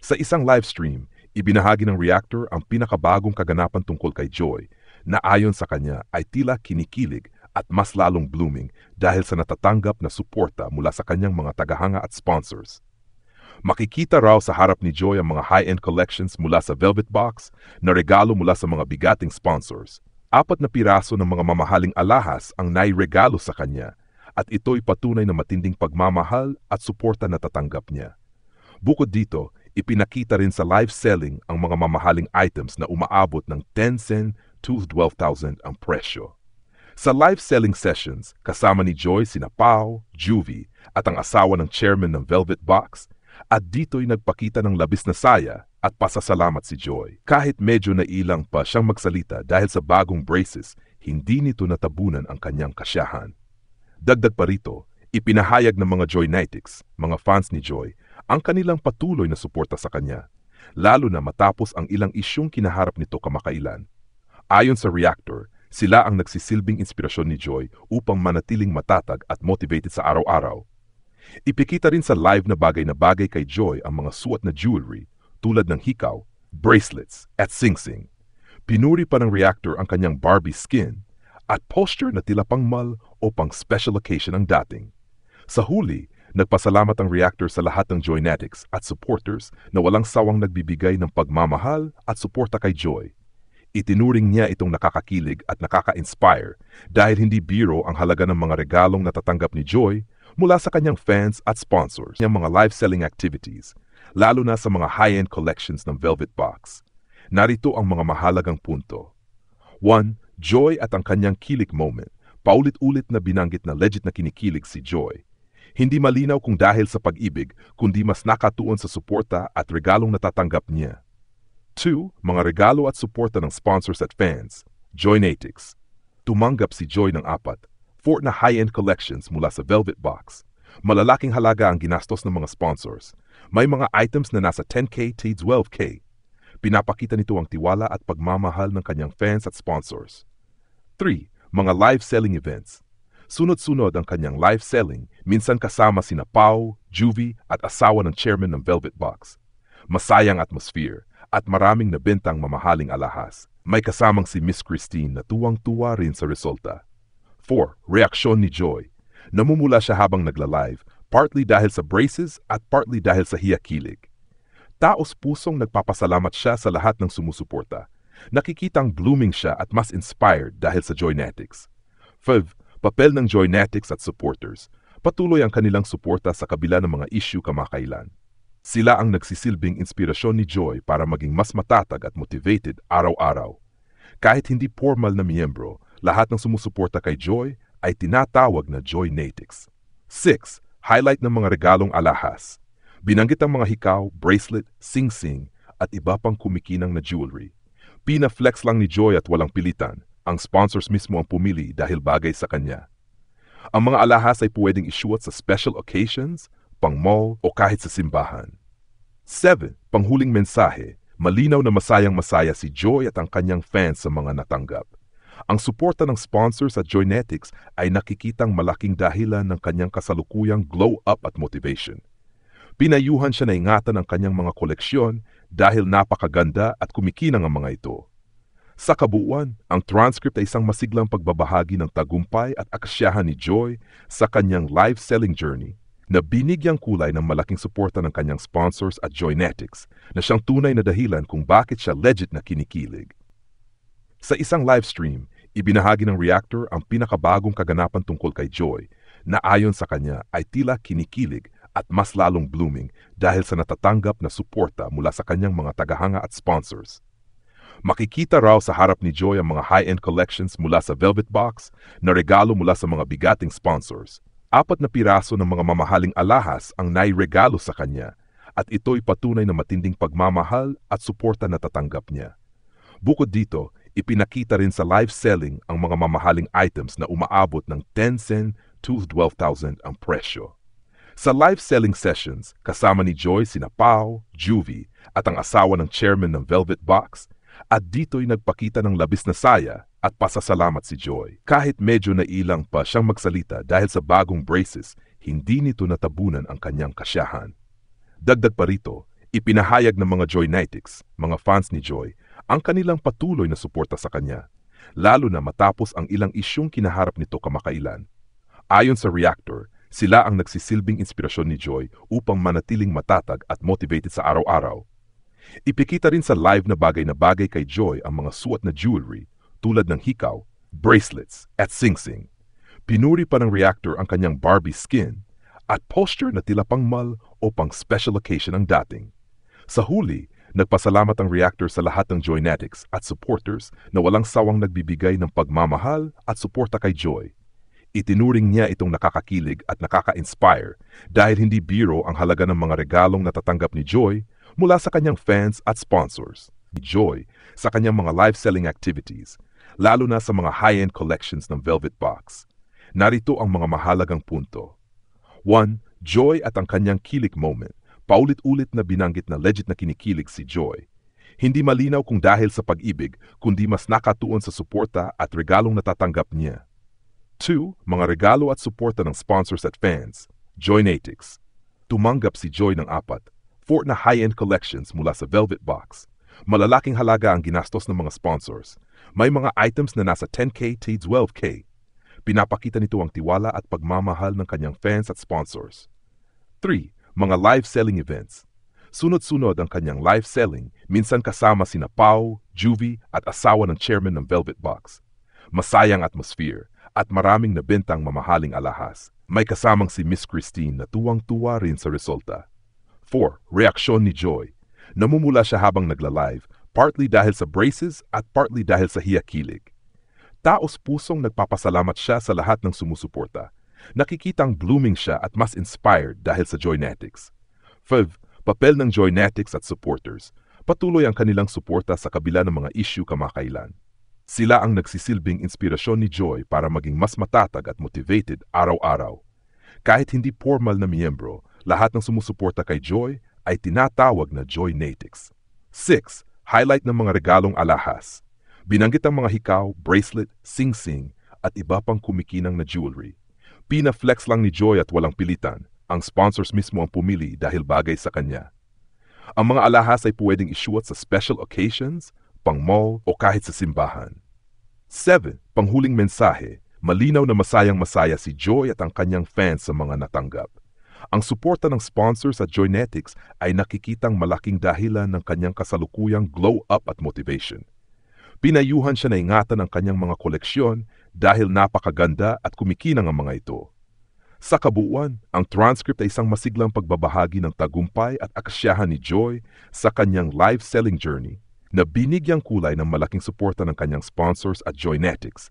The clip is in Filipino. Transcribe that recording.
Sa isang live stream, ibinahagi ng reactor ang pinakabagong kaganapan tungkol kay Joy na ayon sa kanya ay tila kinikilig at mas lalong blooming dahil sa natatanggap na suporta mula sa kanyang mga tagahanga at sponsors. Makikita raw sa harap ni Joy ang mga high-end collections mula sa Velvet Box na regalo mula sa mga bigating sponsors. 4 na piraso ng mga mamahaling alahas ang nairegalo sa kanya at ito'y patunay na matinding pagmamahal at suporta na tatanggap niya. Bukod dito, ipinakita rin sa live selling ang mga mamahaling items na umaabot ng 10 sen to 12,000 ang presyo. Sa live selling sessions, kasama ni Joy sina Pao, Juvie at ang asawa ng chairman ng Velvet Box, at dito'y nagpakita ng labis na saya at pasasalamat si Joy. Kahit medyo nailang pa siyang magsalita dahil sa bagong braces, hindi nito natabunan ang kanyang kasiyahan. Dagdag pa rito, ipinahayag ng mga Joynetics, mga fans ni Joy, ang kanilang patuloy na suporta sa kanya, lalo na matapos ang ilang isyong kinaharap nito kamakailan. Ayon sa reactor, sila ang nagsisilbing inspirasyon ni Joy upang manatiling matatag at motivated sa araw-araw. Ipikita rin sa live na bagay kay Joy ang mga suot na jewelry tulad ng hikaw, bracelets at sing-sing. Pinuri pa ng reactor ang kanyang Barbie skin at posture na tila pang mall o pang special occasion ang dating. Sa huli, nagpasalamat ang reactor sa lahat ng Joynetics at supporters na walang sawang nagbibigay ng pagmamahal at suporta kay Joy. Itinuring niya itong nakakakilig at nakaka-inspire dahil hindi biro ang halaga ng mga regalong natatanggap ni Joy mula sa kanyang fans at sponsors niyang mga live-selling activities, lalo na sa mga high-end collections ng Velvet Box. Narito ang mga mahalagang punto. 1. Joy at ang kanyang kilig moment. Paulit-ulit na binanggit na legit na kinikilig si Joy. Hindi malinaw kung dahil sa pag-ibig, kundi mas nakatuon sa suporta at regalong natatanggap niya. 2. Mga regalo at suporta ng sponsors at fans. Joynetics. Tumanggap si Joy ng 4 na high-end collections mula sa Velvet Box. Malalaking halaga ang ginastos ng mga sponsors. May mga items na nasa 10K to 12K. Pinapakita nito ang tiwala at pagmamahal ng kanyang fans at sponsors. 3. Mga live selling events. Sunod-sunod ang kanyang live selling, minsan kasama sina Pao, Juvie at asawa ng chairman ng Velvet Box. Masayang atmosphere at maraming nabentang mamahaling alahas. May kasamang si Miss Christine na tuwang-tuwa rin sa resulta. 4. Reaksyon ni Joy. Namumula siya habang nagla-live, partly dahil sa braces at partly dahil sa hiyakilig. Taos-pusong nagpapasalamat siya sa lahat ng sumusuporta. Nakikitang blooming siya at mas inspired dahil sa Joynetics. 5. Papel ng Joynetics at supporters. Patuloy ang kanilang suporta sa kabila ng mga issue kamakailan. Sila ang nagsisilbing inspirasyon ni Joy para maging mas matatag at motivated araw-araw. Kahit hindi formal na miyembro, lahat ng sumusuporta kay Joy ay tinatawag na Joynetics. 6. Highlight ng mga regalong alahas. Binanggit ang mga hikaw, bracelet, sing-sing at iba pang kumikinang na jewelry. Pina-flex lang ni Joy at walang pilitan. Ang sponsors mismo ang pumili dahil bagay sa kanya. Ang mga alahas ay pwedeng isuot sa special occasions, pang mall o kahit sa simbahan. 7. Panghuling mensahe. Malinaw na masayang-masaya si Joy at ang kanyang fans sa mga natanggap. Ang suporta ng sponsors at Joynetics ay nakikitang malaking dahilan ng kanyang kasalukuyang glow up at motivation. Pinayuhan siya na ingatan ang kanyang mga koleksyon dahil napakaganda at kumikinang ang mga ito. Sa kabuuan, ang transcript ay isang masiglang pagbabahagi ng tagumpay at akasyahan ni Joy sa kanyang live selling journey na binigyang kulay ng malaking suporta ng kanyang sponsors at Joynetics na siyang tunay na dahilan kung bakit siya legit na kinikilig. Sa isang live stream, ibinahagi ng reactor ang pinakabagong kaganapan tungkol kay Joy na ayon sa kanya ay tila kinikilig at mas lalong blooming dahil sa natatanggap na suporta mula sa kanyang mga tagahanga at sponsors. Makikita raw sa harap ni Joy ang mga high-end collections mula sa Velvet Box na regalo mula sa mga bigating sponsors. 4 na piraso ng mga mamahaling alahas ang nairegalo sa kanya at ito'y patunay na matinding pagmamahal at suporta na tatanggap niya. Bukod dito, ipinakita rin sa live selling ang mga mamahaling items na umaabot ng 10 sen to 12,000 ang presyo. Sa live selling sessions, kasama ni Joy sina Pao, Juvie at ang asawa ng chairman ng Velvet Box, at dito'y nagpakita ng labis na saya at pasasalamat si Joy. Kahit medyo nailang pa siyang magsalita dahil sa bagong braces, hindi nito natabunan ang kanyang kasiyahan. Dagdag pa rito, Ipinahayag ng mga Joynetics, mga fans ni Joy, ang kanilang patuloy na suporta sa kanya, lalo na matapos ang ilang isyung kinaharap nito kamakailan. Ayon sa Reactor, sila ang nagsisilbing inspirasyon ni Joy upang manatiling matatag at motivated sa araw-araw. Ipikita rin sa live na bagay kay Joy ang mga suot na jewelry tulad ng hikaw, bracelets at sing-sing. Pinuri pa ng Reactor ang kanyang Barbie skin at posture na tila pangmal o pang special occasion ang dating. Sa huli, nagpasalamat ang Reactor sa lahat ng Joynetics at supporters na walang sawang nagbibigay ng pagmamahal at suporta kay Joy. Itinuring niya itong nakakakilig at nakaka-inspire dahil hindi biro ang halaga ng mga regalong natatanggap ni Joy mula sa kanyang fans at sponsors. Joy sa kanyang mga live-selling activities, lalo na sa mga high-end collections ng Velvet Box. Narito ang mga mahalagang punto. 1. Joy at ang kanyang kilig moment. Paulit-ulit na binanggit na legit na kinikilig si Joy. Hindi malinaw kung dahil sa pag-ibig, kundi mas nakatuon sa suporta at regalong natatanggap niya. 2. Mga regalo at suporta ng sponsors at fans. Joynetics. Tumanggap si Joy ng 4 na high-end collections mula sa Velvet Box. Malalaking halaga ang ginastos ng mga sponsors. May mga items na nasa 10K to 12K. Pinapakita nito ang tiwala at pagmamahal ng kanyang fans at sponsors. 3. Mga live selling events. Sunod-sunod ang kanyang live selling, minsan kasama sina Pau, Juvie at asawa ng chairman ng Velvet Box. Masayang atmosphere at maraming nabentang mamahaling alahas. May kasamang si Miss Christine na tuwang-tuwa rin sa resulta. 4. Reaksyon ni Joy. Namumula siya habang nagla-live, partly dahil sa braces at partly dahil sa hiyakilig. Taos-pusong nagpapasalamat siya sa lahat ng sumusuporta. Nakikitang blooming siya at mas inspired dahil sa Joynetics. 5. Papel ng Joynetics at supporters. Patuloy ang kanilang suporta sa kabila ng mga issue kamakailan. Sila ang nagsisilbing inspirasyon ni Joy para maging mas matatag at motivated araw-araw. Kahit hindi formal na miyembro, lahat ng sumusuporta kay Joy ay tinatawag na Joynetics. 6. Highlight ng mga regalong alahas. Binanggit ang mga hikaw, bracelet, sing-sing at iba pang kumikinang na jewelry. Pina-flex lang ni Joy at walang pilitan. Ang sponsors mismo ang pumili dahil bagay sa kanya. Ang mga alahas ay pwedeng isuot sa special occasions, pang-mall o kahit sa simbahan. 7. Panghuling mensahe. Malinaw na masayang-masaya si Joy at ang kanyang fans sa mga natanggap. Ang suporta ng sponsors at Joynetics ay nakikitang malaking dahilan ng kanyang kasalukuyang glow-up at motivation. Pinayuhan siya na ingatan ang kanyang mga koleksyon dahil napakaganda at kumikinang ang mga ito. Sa kabuuan, ang transcript ay isang masiglang pagbabahagi ng tagumpay at akasyahan ni Joy sa kanyang live selling journey na binigyang kulay ng malaking suporta ng kanyang sponsors at Joynetics